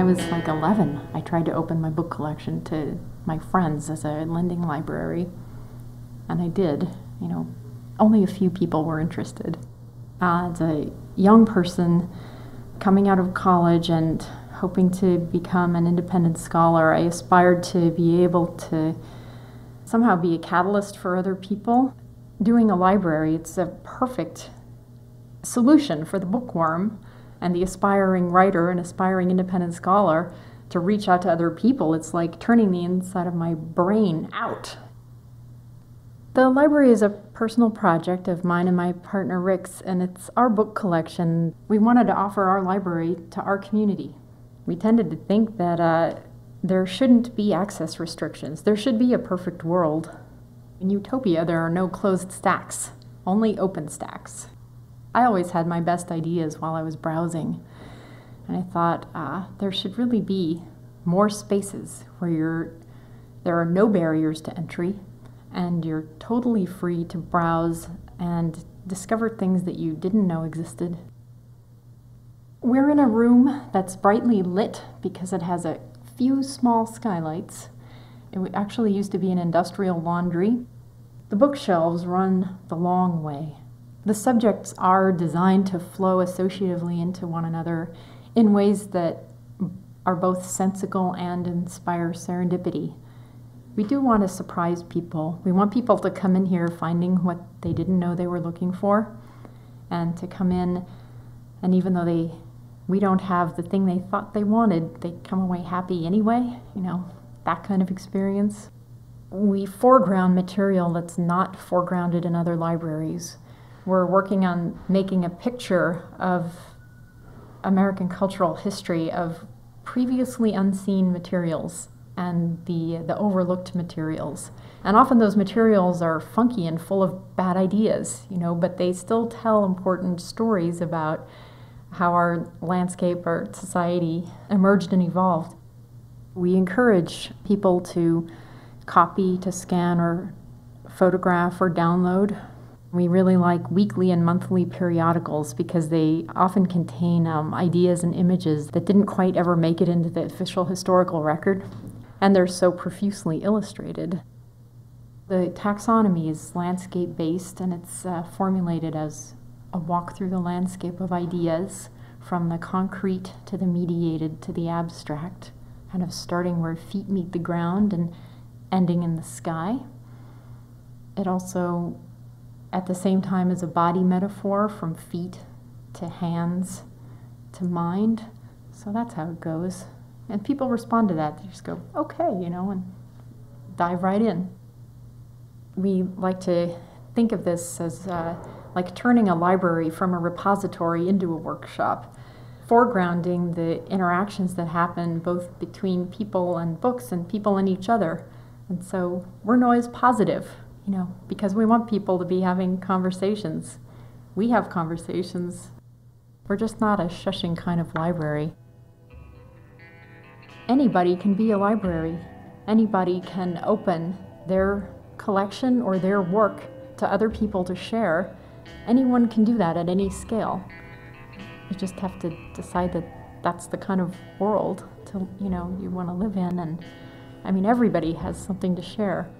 I was like 11, I tried to open my book collection to my friends as a lending library, and I did. Only a few people were interested. As a young person coming out of college and hoping to become an independent scholar, I aspired to be able to somehow be a catalyst for other people. Doing a library, it's a perfect solution for the bookworm and the aspiring writer and aspiring independent scholar to reach out to other people. It's like turning the inside of my brain out. The library is a personal project of mine and my partner Rick's, and it's our book collection. We wanted to offer our library to our community. We tended to think that there shouldn't be access restrictions. There should be a perfect world. In utopia, there are no closed stacks, only open stacks. I always had my best ideas while I was browsing, and I thought there should really be more spaces where there are no barriers to entry, and you're totally free to browse and discover things that you didn't know existed. We're in a room that's brightly lit because it has a few small skylights. It actually used to be an industrial laundry. The bookshelves run the long way. The subjects are designed to flow associatively into one another in ways that are both sensical and inspire serendipity. We do want to surprise people. We want people to come in here finding what they didn't know they were looking for, and to come in, and even though we don't have the thing they thought they wanted, they come away happy anyway, that kind of experience. We foreground material that's not foregrounded in other libraries. We're working on making a picture of American cultural history of previously unseen materials and the overlooked materials. And often those materials are funky and full of bad ideas, but they still tell important stories about how our landscape, our society emerged and evolved. We encourage people to copy, to scan, or photograph, or download. We really like weekly and monthly periodicals because they often contain ideas and images that didn't quite ever make it into the official historical record, and they're so profusely illustrated. The taxonomy is landscape-based, and it's formulated as a walk through the landscape of ideas, from the concrete to the mediated to the abstract, kind of starting where feet meet the ground and ending in the sky. It also, at the same time, is a body metaphor, from feet to hands to mind. So that's how it goes. And people respond to that. They just go, okay, and dive right in. We like to think of this as like turning a library from a repository into a workshop, foregrounding the interactions that happen both between people and books and people and each other. And so we're noise positive, because we want people to be having conversations. We have conversations. We're just not a shushing kind of library. Anybody can be a library. Anybody can open their collection or their work to other people to share. Anyone can do that at any scale. You just have to decide that that's the kind of world you want to live in, and everybody has something to share.